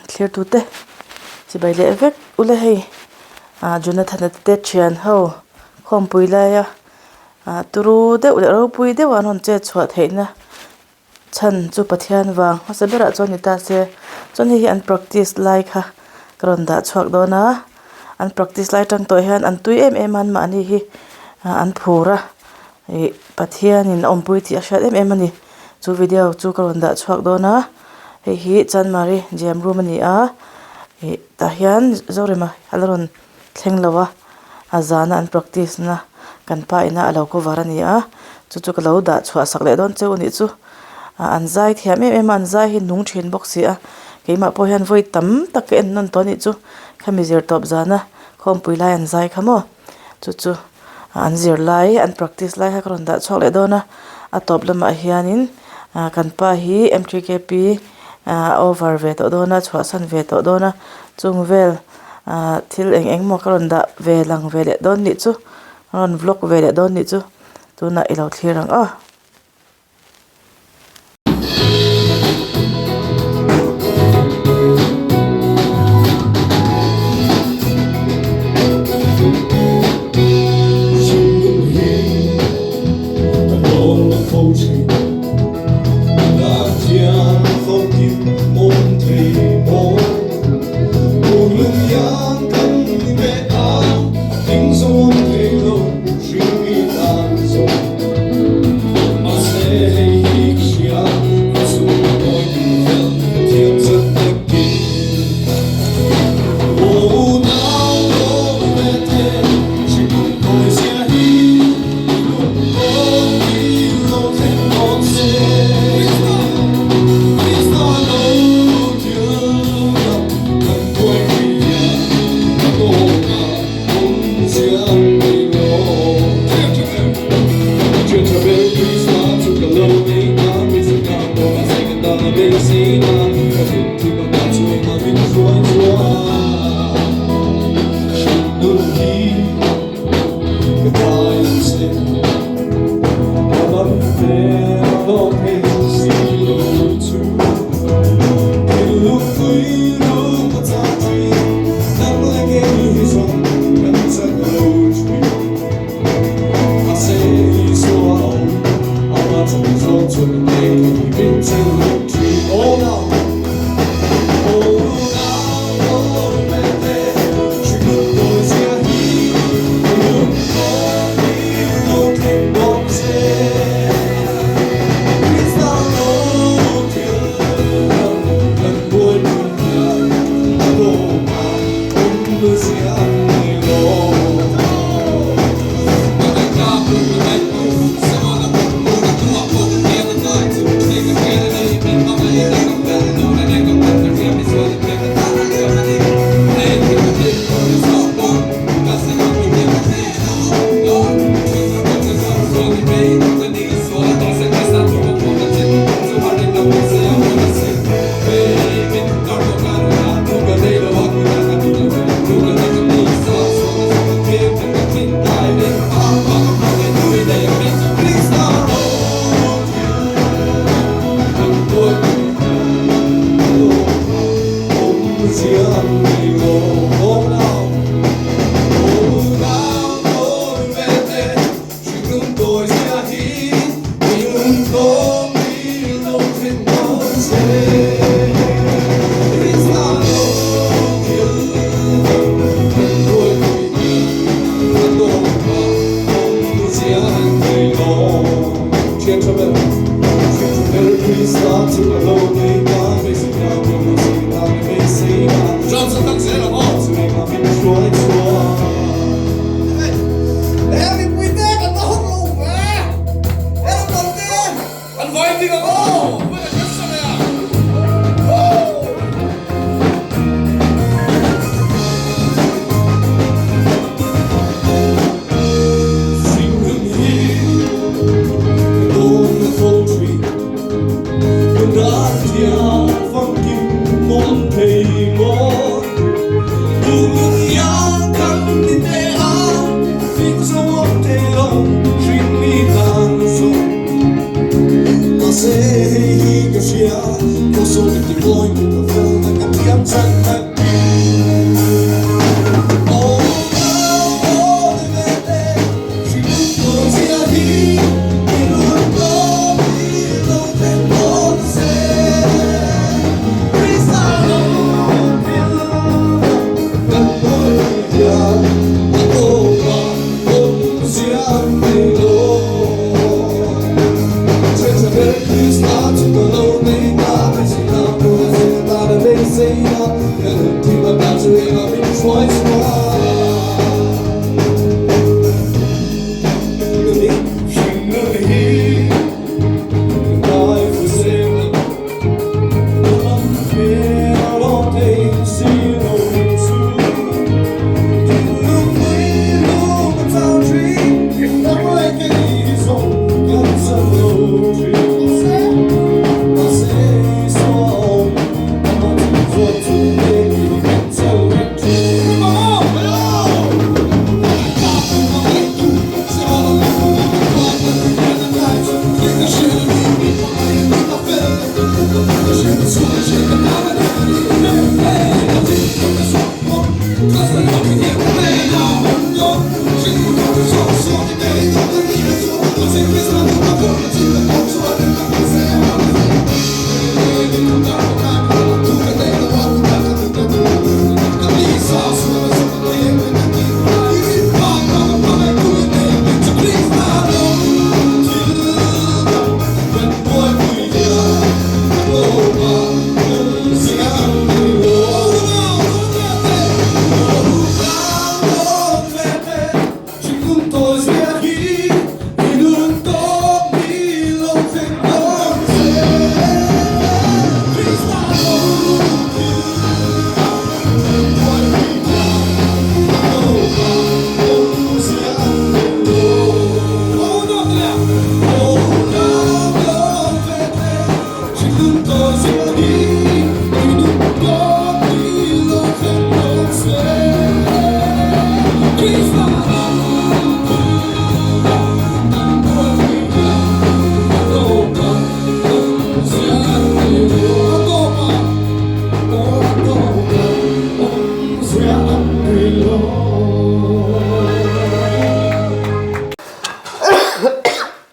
clear tu te si bai le vek ule hei Jonathan te thian ho khawmpui lai a turu de ule ro pui de wan hon che chhuat theina chan chu pathian wang hasabera choni ta se choni hi an practice lai kha karon da chhuak do na an practice lai tang to hian an tui em an ma ni hi an phura pathian in ompui ti a hriat em ani chu video chu karon da chhuak do na hi chan mari jam room ani a ta hian zorema halaron thleng lawa azana an practice na kan pa ina alo ko warani a chu kalo da chhuwa sakle don cheu ni chu an zai thiam em an zai hi nung thin box si a keima po hian voi tam tak en non to ni chu khami zir top zana khawmpui lai an zai khamo chu an zir lai an practice lai ha karon da chhuak le dona a top lama hianin kan pa hi m3kp over ve to dona chhuwa san ve to dona chung vel thil eng mo karon da ve lang ve le don ni chu ron vlog ve le don ni chu tuna ilo thirang a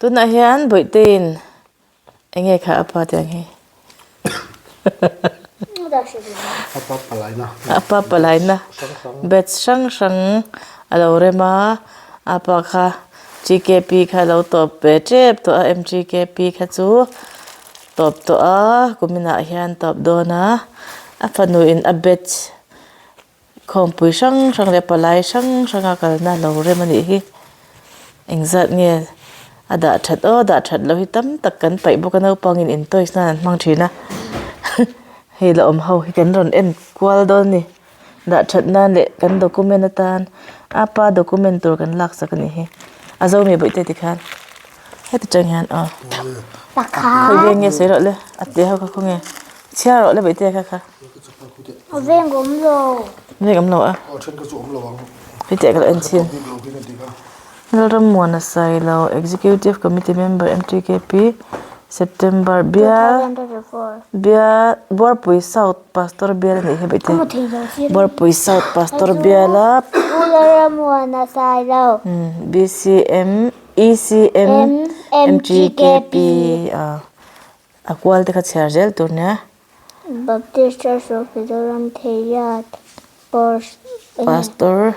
tu na hian boitin enge kha apa tiang hi apa palai na bet sang sang alo rema apa kha GKP kha lo top pe chep to MGKP kha chu top to a kumina hian top dona a phanu in a bet khawmpui sang sang le palai sang sanga kalna lo remani hi engzat nge ada that lo hi tam tak kan pai bokano pangin in toys na mang thina hei la ho hi kan ron en kwal don ni da that na le kan document tan apa document tur kan lak sakani hi azo me boite ti khan he ti chang han Pakha. Khoi ve nge se ro le ate ha kha khonge chia ro le boite kha Veng gom lo. ve gam lo a boite ka en chin Ram Mona Silo Executive Committee Member MTKP September Bia 2024. Borpui South Pastor Bia ni he boite Kamu thei lo sir. Borpui South Pastor Bia la Ularam wana sai lo. BCM ECM MGKP akwal te kha chargel tur na Baptist Church of Ularam Theyat. Pastor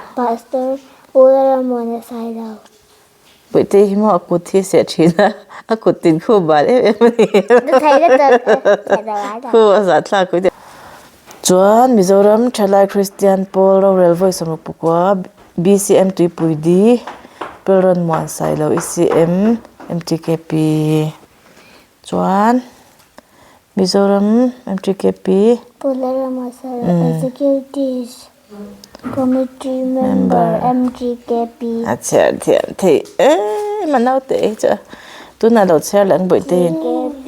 Ularam wana sai lo. boite hi mo akuthi se thina akutin khu bale Thei da da khu za thla ku de chuan Mizoram Thalai Christian Paul Rel Voice amuk pukwa BCM Tuipuidi Pelron Mon Silo ECM MTKP chuan Mizoram MTKP Ularam wana sai lo. Executive Committee Member MGKP. acha thian thei manau te cha tu na lo cher lang boite GKP.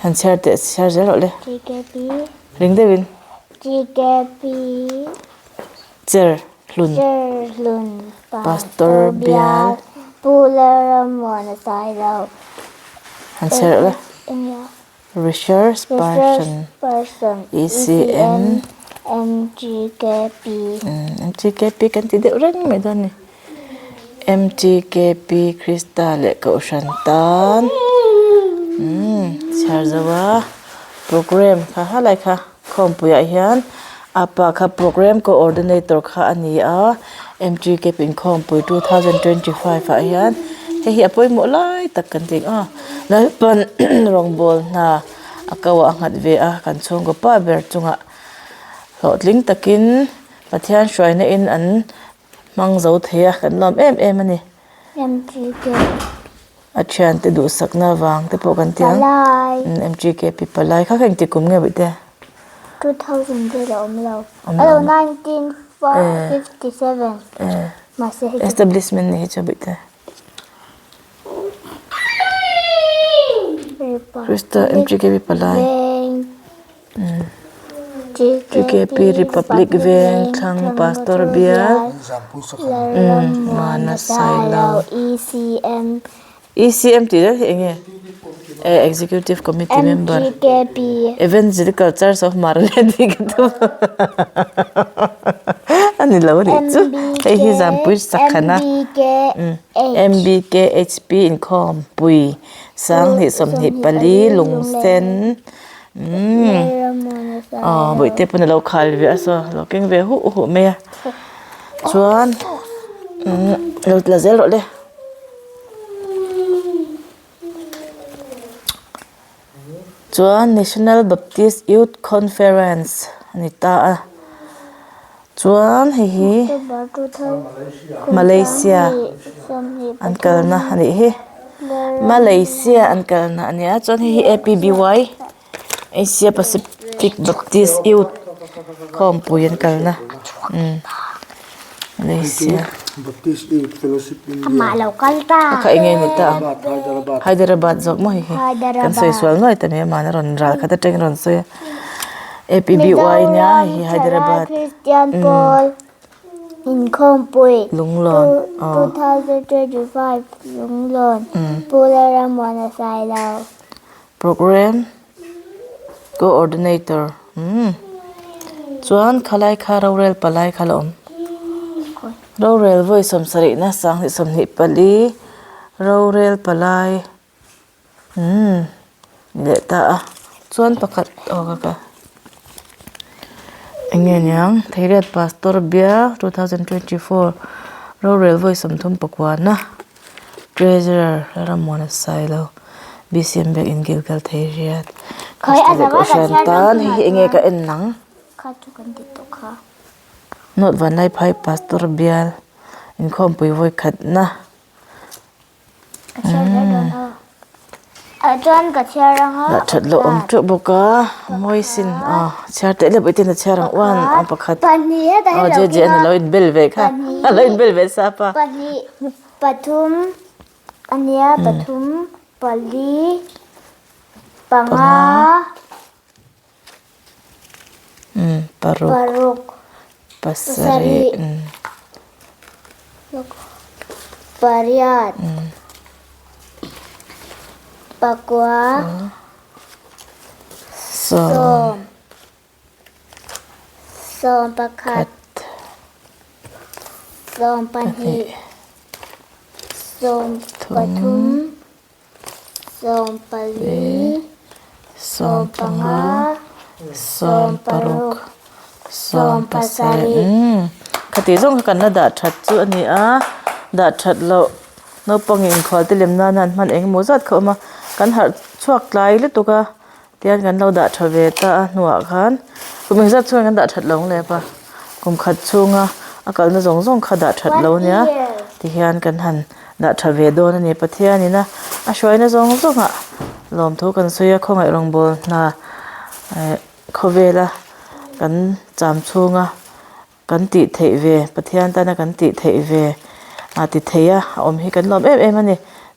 han cher te cher zero le GKP. ring de win GKP. cher lun Cherlun. Pastor Bial. Ularam wana sai lo. han cher le Yeah. research person Person. ECM MGKP. MTKP kan ti de reng me don ni MTKP Krista le ko shantan char zawa program kha halai kha khawmpui a hian apa kha program coordinator kha ani a MGKP in khawmpui 2025 a hian he hi apoi mo lai tak kan ting a lai pan rong bol na akawa ngat ve a kan chung ko pa ber chunga hlotling takin pathian hruaina in an mang zo theya kan lom em ani MGK a thian te du sakna wang te po kan tiang Palai MGK pi palai kha kheng ti kum nge bite 2000 de om lo 1957 masih establishment ni cha bite Krista MGK pi palai GKP Republic Veng Thang Pastor Bial Mana Sailau ECM ti da enge Executive Committee Member MGKP Evangelical Church of Marlene gitu ani lawri chu hei hi zampui sakhana MBKHP in khawmpui sang hi som hi pali lungsen boi te pun lo khal ve aso lo keng ve hu me chuan lo la zel ro le chuan National Baptist Youth Conference ani ta chuan hi Malaysia an kalna ani hi Malaysia an kalna ani a chuan hi APBY Asia Pacific Baptist Youth khawmpui an kalna Malaysia Baptist Youth Fellowship India. ma lo kalta kha inge ni ta Hyderabad. Hyderabad jok mo hi kan soi swal noi ta ne man ron ral kha ta teng ron soi APBY nya hi Hyderabad Christian Paul in khawmpui lunglon 2025 lunglon Pularam Mona Sailau program coordinator chuan khalai kha rorel palai khalom rorel voi som sari na sang ni som ni pali rorel palai le ta chuan pakhat ka engen yang thairat pastor bia 2024 rorel voi som thum pakwana treasurer ramona sailo BCM back in Gilgal Thairat Khoi ko shantan hi enge ka en nang kha chu kan ti to kha not van lai phai pastor bial in khawmpui voi khat na chuan ka chiarang ha na that lo chu boka moi sin char te le bitin na charang wan pakhat pani he da je an lo in bel ve kha lo in bel ve sa pa pani pathum ania pathum pali panga paruk pasari pariat pakwa som pakhat som pani som pathum som pali som panga som paruk som pasari khati zong kan na da that chu ani a da that lo no pangin khol te lemna nan man eng mo zat khoma kan har chuak lai le tuka tian kan lo da thave ta nuwa khan kum zat chuan kan da that long le pa kum khat chunga akal na zong zong kha da that lo nya ti hian kan han da thave don ani pathian ina a shwaina zong zonga lom tho kan soya khongai rong bol na khovela kan cham chunga kan ti thei ve pathian ta na kan ti thei ve ti theia om hi kan lom em ani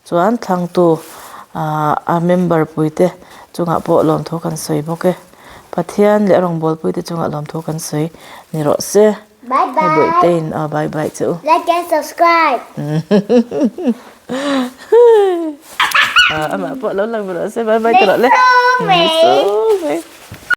chuan thlang tu a member puite chunga po lom tho kan soi boke pathian le rong bol puite chunga lom tho kan soi ni ro se bye bye bye ten bye bye chu like and subscribe ama po lo lang bro se bye bye tro le Let's go, mate.